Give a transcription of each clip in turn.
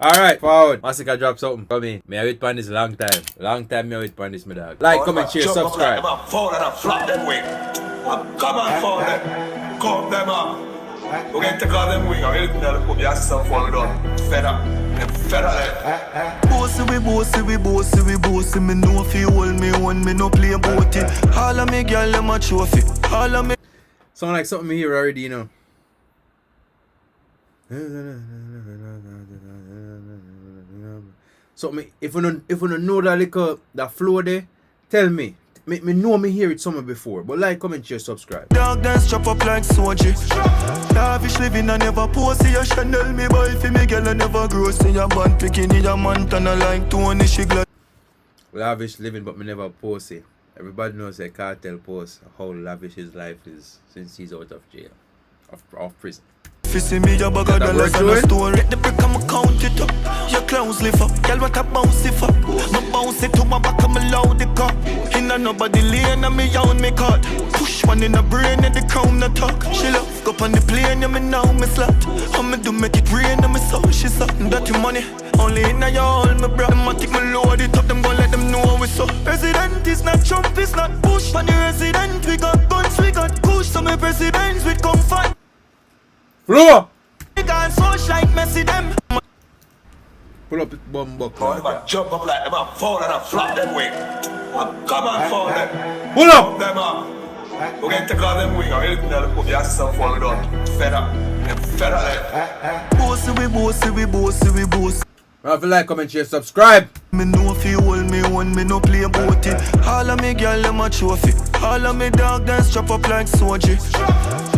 Alright, forward. Masicka drop something for me. Me I wait for this a long time. Long time me I wait for this, my dog. Like, comment, share, subscribe. Fall and flop them wing. Come on, fall them. Come them up. We're going to call them wing. I'm going to put your stuff for done. Fed up. Fed up. Boasty, we boasty. Me know if you hold me one, me no play about it. All of me girl, them a trophy. All of me. Sound like something here already, you know. So if you don't know that flow there, tell me. Me know me hear it somewhere before. But like, comment, share, subscribe. Dog dance chop up like soji. Lavish living I never post. See your Chanel me boy for me girl I never grow. See your band picking in your Montana like Tony she glad. Lavish living but me never post it. Everybody knows that Cartel post how lavish his life is since he's out of jail. Of prison. If you see me, your bag of dollars on a store. Get the brick, I'ma count it up. Your clowns lift up, girl, what a bounce it up. My bounce it to my back, I'm loud the car. Inna nobody lane, and me own me card. Push one in the brain, and the crown the talk. She love, go on the plane, and me now me slot. I'ma do make it rain, and me soul, she suck. Dirty money, only inna your all, me bro. I'ma take my load it up, them gon' let them know we so. President is not Trump, it's not Bush. For the resident, we got guns, we got push. So me presidents with comfort. Flow! Can't swoosh like Messi them. Pull up the bum buck. Jump up like them up. Fall and flop them wing. Come on, fall them. Pull up! Them up. We're going to call them wing. I'm going to put your stuff for done. Fed up. Fed up. Boasty, we boasty. If you like, comment, share, subscribe. Me know if you hold me one, me no play about it. All of me girl, them a trophy. All of me dog dance chop up like soji.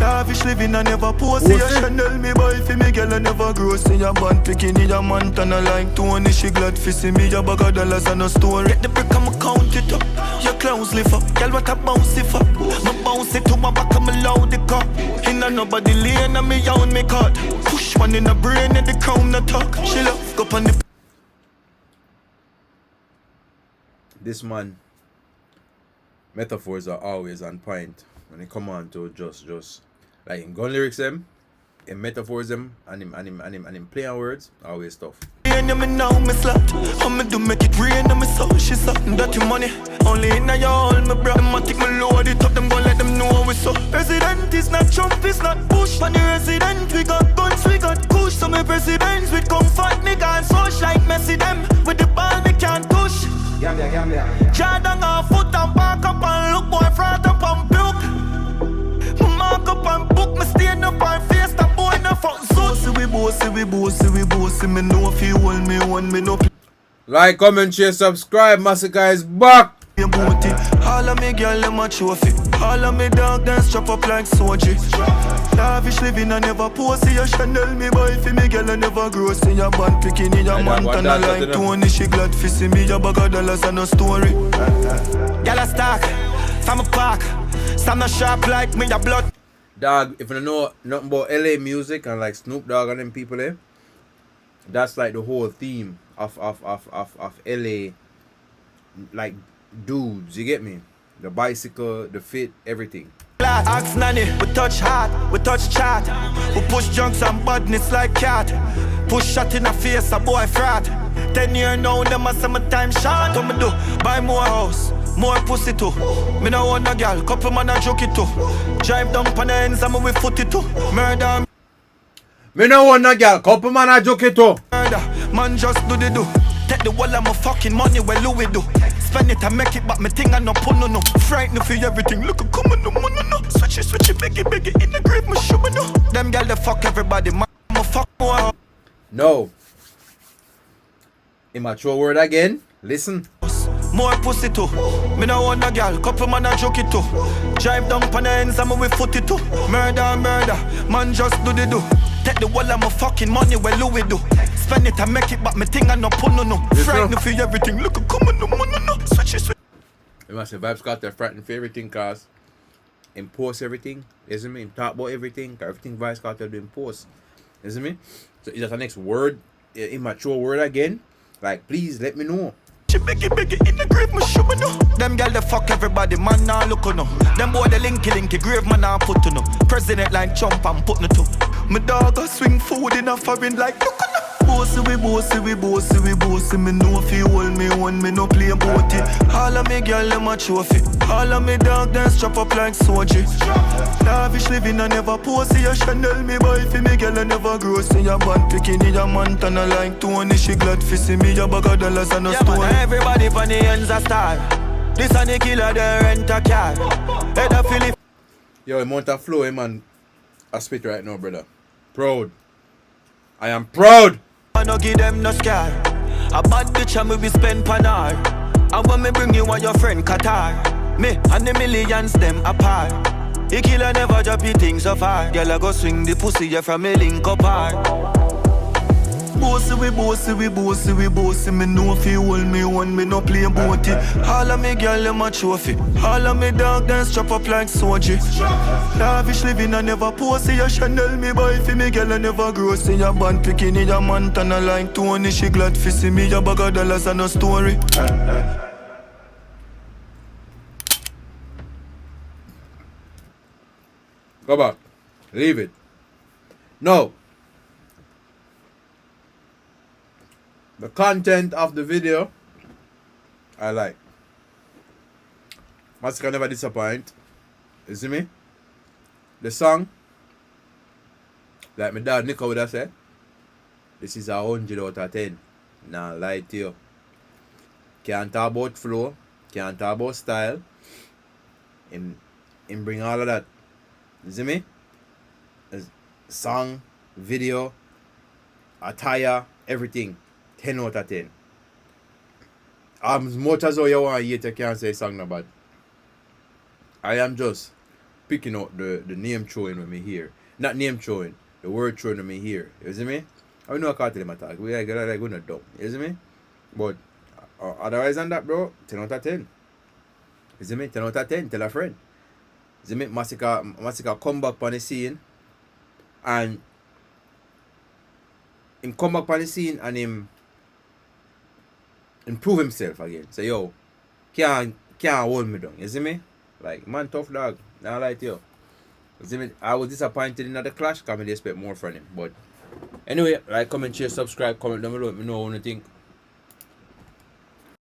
Lavish living I never post. See your Chanel me boy for me girl I never grow. See your band picking in your Montana like Tony she glad for see me your bag of dollars on a store. Get the brick, I'ma count it up. Your clowns lift up, girl what a bounce it up. My bounce it to my back, I'm loud the car. Inna nobody lane, and me own me card. Push one in the brain, and the crown the talk. She love, go on the. This man, metaphors are always on point when they come on to just like in gun lyrics them, in metaphors them, and him play on words, always tough. Me now me slot. I'ma do make it rain on me soul. She something dirty money. Only in a y'all me bro. I'ma take my load it up. Them gon' let them know we so. President is not Trump, it's not Bush. For the resident, we got guns, we got push. So me presidents with comfort, me can't swoosh like Messi them. With the ball me can't push. Gambia. Jordan on foot and back up and look boy front up and book. Me mark up and book, me stand up and face the boy no fuck suit. We boasty. Me know if you hold me one, me no. Like, comment, share, subscribe. Masicka is back. All of me girl, them a trophy. All of me dog dance chop up like soji. Lavish living I never post. See your Chanel me boy for me girl I never grow. See your band picking in your Montana like Tony she glad for see me your bag of dollars and no story. Girl a stack, from a park. Some not sharp like me a blood. Dog, if you don't know nothing about LA music and like Snoop Dogg and them people there, that's like the whole theme of LA, like dudes, you get me? The bicycle, the fit, everything. Ask nanny, we touch hard, we touch chat. We push junks and badness like cat. Push shot in the face, a boy frat. 10 years now, them a summertime shot. What me do? Buy more house, more pussy too. Me no want a girl, couple man a joke it too. Drive down on the ends and me with foot it too. Murder. Me no want a girl, couple man a joke it too. Murder, man just do the do. Take the wall of my fucking money where Louis do. Spend it and make it, but me thing I no put no. Frightened for everything, look a come on no. Switch it, beg it, in the grave, me show me no. Them girl they fuck everybody, man, I'ma fuck more. No. Immature word again, listen. More pussy too. Me no want a girl, couple man a joke it too. Drive down on the ends and me with foot it too. Murder, man just do the do. Take the wall of my fucking money where Louis do. Spend it and make it, but me thing I no put no. Frightened for everything, look a come on no. Switch it. You must say Vibes got their frightened for everything cause impose everything, isn't me? Talk about everything, everything Vibes got to do impose, isn't me? So is that the next word, immature word again? Like please let me know. Beg it in the grave, me show me no. Them girl they fuck everybody, man nah look on no. Them boy they linky grave man nah put to no. President like Trump and put no to. Me dog a swing food in a foreign like look on no. bossy. Me know if you hold me one, me no play about it. All of me girl, them a trophy. All of me dog, them strap up like soji. Lavish living, I never pose. You Chanel me boy, fi me girl, I never grow. See your band picking in your Montana like Tony. She glad fi see me, your bag of dollars and a stone. Man, everybody for the ends a star. This and the killer, they rent a car. Head a Philip. Yo, amount of flow, man. I spit right now, brother. Proud. I am proud. I no give them no scar. A bad bitch and me be spend panar. And when me bring you and your friend Qatar, me and the millions them apart. The killer never drop the things so far. Girl I go swing the pussy yeah from me link up hard. Bossy. Me know if you hold me one, me no play about it. All of me girl, them a trophy. All of me dog, them strap up like soji. Lavish living, I never pose. See your Chanel, me boy, fi me girl, I never grow. See your band picking in your Montana like Tony. She glad fi see me, your bag of dollars and a story. Go back. Leave it. No. The content of the video, I like. Masicka never disappoint. You see me? The song, like my dad Nico would have said, this is 100 out of 10. Nah, lie to you. Can't talk about flow, can't talk about style. Him bring all of that. You see me? Song, video, attire, everything. 10 out of 10. As much as how you want to hear it, you can't say song no bad. I am just picking out the name throwing when me here. Not name throwing, the word throwing when me here. You see me? I know I can't tell him attack. We are like going to dumb. You see me? But otherwise than that, bro, 10 out of 10. You see me? 10 out of 10. Tell a friend. You see me? Masicka come back on the scene and him come back on the scene and him improve himself again. Say, yo, can't hold me down. You see me? Like, man, tough dog. Not like you. You see me? I was disappointed in the clash because I expect more from him. But anyway, like, comment, share, subscribe, comment down below. Let me know what you think.